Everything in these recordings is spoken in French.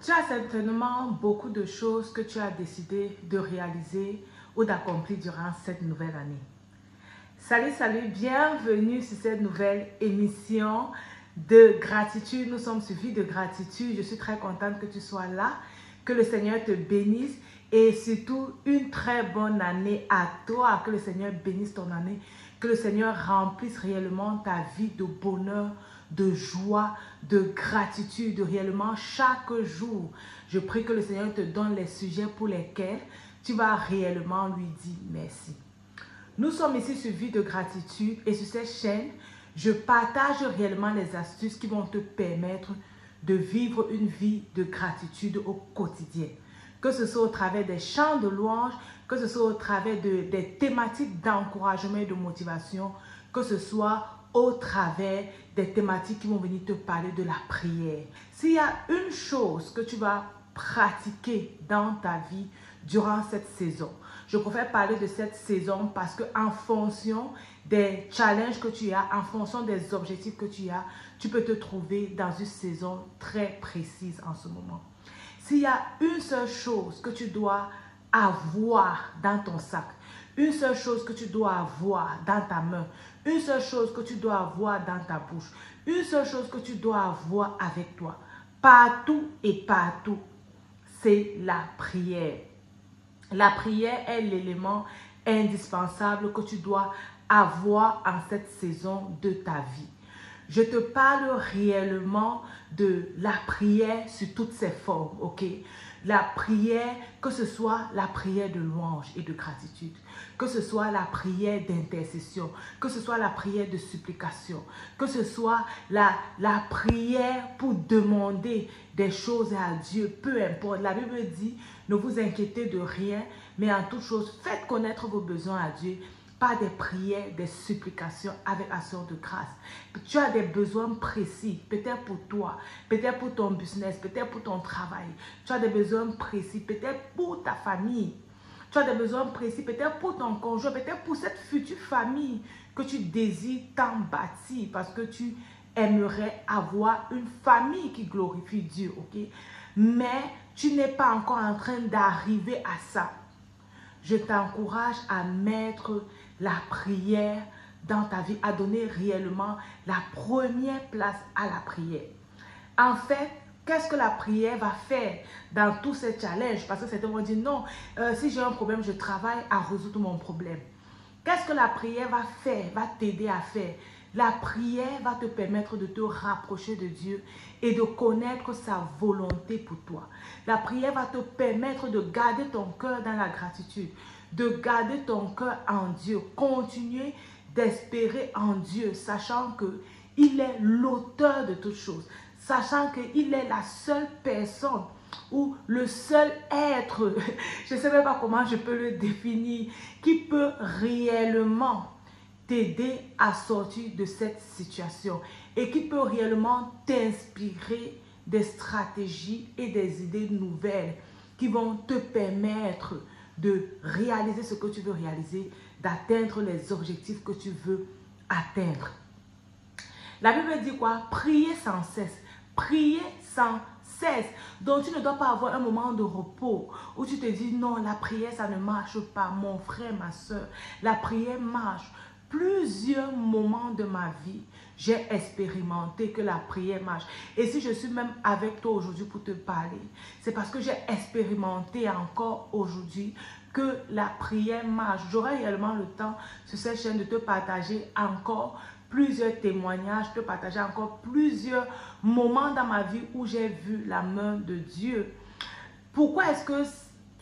Tu as certainement beaucoup de choses que tu as décidé de réaliser ou d'accomplir durant cette nouvelle année. Salut, salut, bienvenue sur cette nouvelle émission de gratitude. Nous sommes sur Vie de gratitude. Je suis très contente que tu sois là, que le Seigneur te bénisse et surtout une très bonne année à toi. Que le Seigneur bénisse ton année, que le Seigneur remplisse réellement ta vie de bonheur, de joie, de gratitude, réellement chaque jour. Je prie que le Seigneur te donne les sujets pour lesquels tu vas réellement lui dire merci. Nous sommes ici sur Vie de gratitude et sur cette chaîne, je partage réellement les astuces qui vont te permettre de vivre une vie de gratitude au quotidien. Que ce soit au travers des chants de louange, que ce soit au travers des thématiques d'encouragement et de motivation, que ce soit au travers des thématiques qui vont venir te parler de la prière. S'il y a une chose que tu vas pratiquer dans ta vie durant cette saison, je préfère parler de cette saison parce qu'en fonction des challenges que tu as, en fonction des objectifs que tu as, tu peux te trouver dans une saison très précise en ce moment. S'il y a une seule chose que tu dois avoir dans ton sac, une seule chose que tu dois avoir dans ta main, une seule chose que tu dois avoir dans ta bouche, une seule chose que tu dois avoir avec toi, partout et partout, c'est la prière. La prière est l'élément indispensable que tu dois avoir en cette saison de ta vie. Je te parle réellement de la prière sur toutes ses formes, ok? La prière, que ce soit la prière de louange et de gratitude, que ce soit la prière d'intercession, que ce soit la prière de supplication, que ce soit la prière pour demander des choses à Dieu, peu importe. La Bible dit, ne vous inquiétez de rien, mais en toute chose, faites connaître vos besoins à Dieu par des prières, des supplications avec action de grâce. Tu as des besoins précis, peut-être pour toi, peut-être pour ton business, peut-être pour ton travail. Tu as des besoins précis, peut-être pour ta famille. Tu as des besoins précis, peut-être pour ton conjoint, peut-être pour cette future famille que tu désires tant bâtir parce que tu aimerais avoir une famille qui glorifie Dieu, ok? Mais tu n'es pas encore en train d'arriver à ça. Je t'encourage à mettre la prière dans ta vie, à donner réellement la première place à la prière. En fait, qu'est-ce que la prière va faire dans tous ces challenges? Parce que certains vont dire non, si j'ai un problème, je travaille à résoudre mon problème. Qu'est-ce que la prière va faire, va t'aider à faire? La prière va te permettre de te rapprocher de Dieu et de connaître sa volonté pour toi. La prière va te permettre de garder ton cœur dans la gratitude, de garder ton cœur en Dieu. Continuer d'espérer en Dieu, sachant qu'il est l'auteur de toutes choses, sachant qu'il est la seule personne ou le seul être, je ne sais même pas comment je peux le définir, qui peut réellement t'aider à sortir de cette situation et qui peut réellement t'inspirer des stratégies et des idées nouvelles qui vont te permettre de réaliser ce que tu veux réaliser, d'atteindre les objectifs que tu veux atteindre. La Bible dit quoi? Priez sans cesse. Priez sans cesse. Donc tu ne dois pas avoir un moment de repos où tu te dis non, la prière ça ne marche pas, mon frère, ma soeur. La prière marche. Plusieurs moments de ma vie, j'ai expérimenté que la prière marche. Et si je suis même avec toi aujourd'hui pour te parler, c'est parce que j'ai expérimenté encore aujourd'hui que la prière marche. J'aurai réellement le temps sur cette chaîne de te partager encore plusieurs témoignages, de partager encore plusieurs moments dans ma vie où j'ai vu la main de Dieu. Pourquoi est-ce que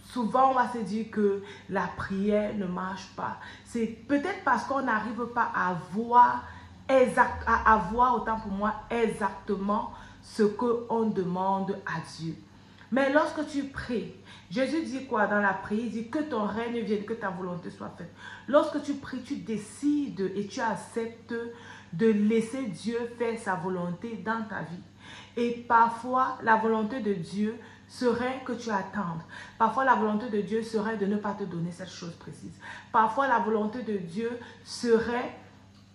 souvent on va se dire que la prière ne marche pas? C'est peut-être parce qu'on n'arrive pas à voir autant pour moi exactement ce qu'on demande à Dieu. Mais lorsque tu pries, Jésus dit quoi dans la prière? Il dit que ton règne vienne, que ta volonté soit faite. Lorsque tu pries, tu décides et tu acceptes de laisser Dieu faire sa volonté dans ta vie. Et parfois, la volonté de Dieu serait que tu attendes. Parfois, la volonté de Dieu serait de ne pas te donner cette chose précise. Parfois, la volonté de Dieu serait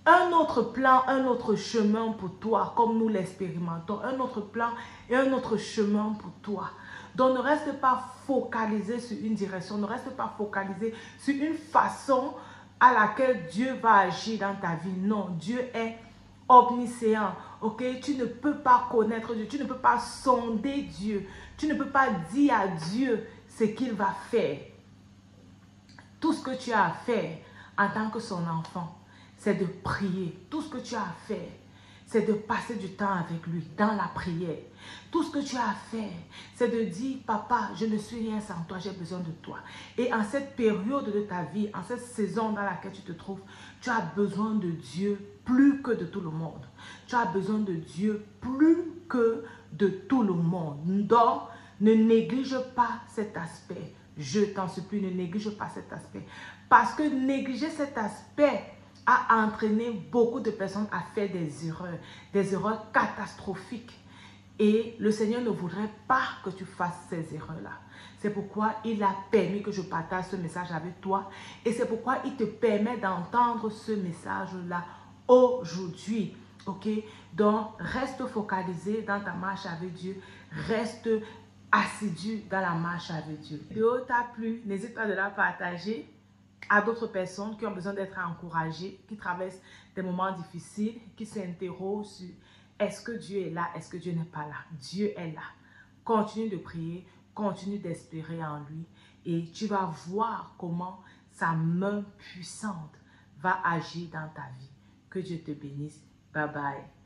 un autre plan, un autre chemin pour toi, comme nous l'expérimentons, un autre plan et un autre chemin pour toi. Donc ne reste pas focalisé sur une direction, ne reste pas focalisé sur une façon à laquelle Dieu va agir dans ta vie. Non, Dieu est omniscient, ok? Tu ne peux pas connaître Dieu, tu ne peux pas sonder Dieu, tu ne peux pas dire à Dieu ce qu'il va faire. Tout ce que tu as à faire en tant que son enfant, c'est de prier. Tout ce que tu as à faire, c'est de passer du temps avec lui dans la prière. Tout ce que tu as à faire, c'est de dire, papa, je ne suis rien sans toi, j'ai besoin de toi. Et en cette période de ta vie, en cette saison dans laquelle tu te trouves, tu as besoin de Dieu plus que de tout le monde. Tu as besoin de Dieu plus que de tout le monde. Donc, ne néglige pas cet aspect. Je t'en supplie, ne néglige pas cet aspect. Parce que négliger cet aspect a entraîné beaucoup de personnes à faire des erreurs catastrophiques. Et le Seigneur ne voudrait pas que tu fasses ces erreurs-là. C'est pourquoi il a permis que je partage ce message avec toi. Et c'est pourquoi il te permet d'entendre ce message-là aujourd'hui. Ok? Donc, reste focalisé dans ta marche avec Dieu. Reste assidu dans la marche avec Dieu. Si la vidéo t'a plu, n'hésite pas de la partager à d'autres personnes qui ont besoin d'être encouragées, qui traversent des moments difficiles, qui s'interrogent sur est-ce que Dieu est là, est-ce que Dieu n'est pas là. Dieu est là. Continue de prier, continue d'espérer en lui et tu vas voir comment sa main puissante va agir dans ta vie. Que Dieu te bénisse. Bye bye.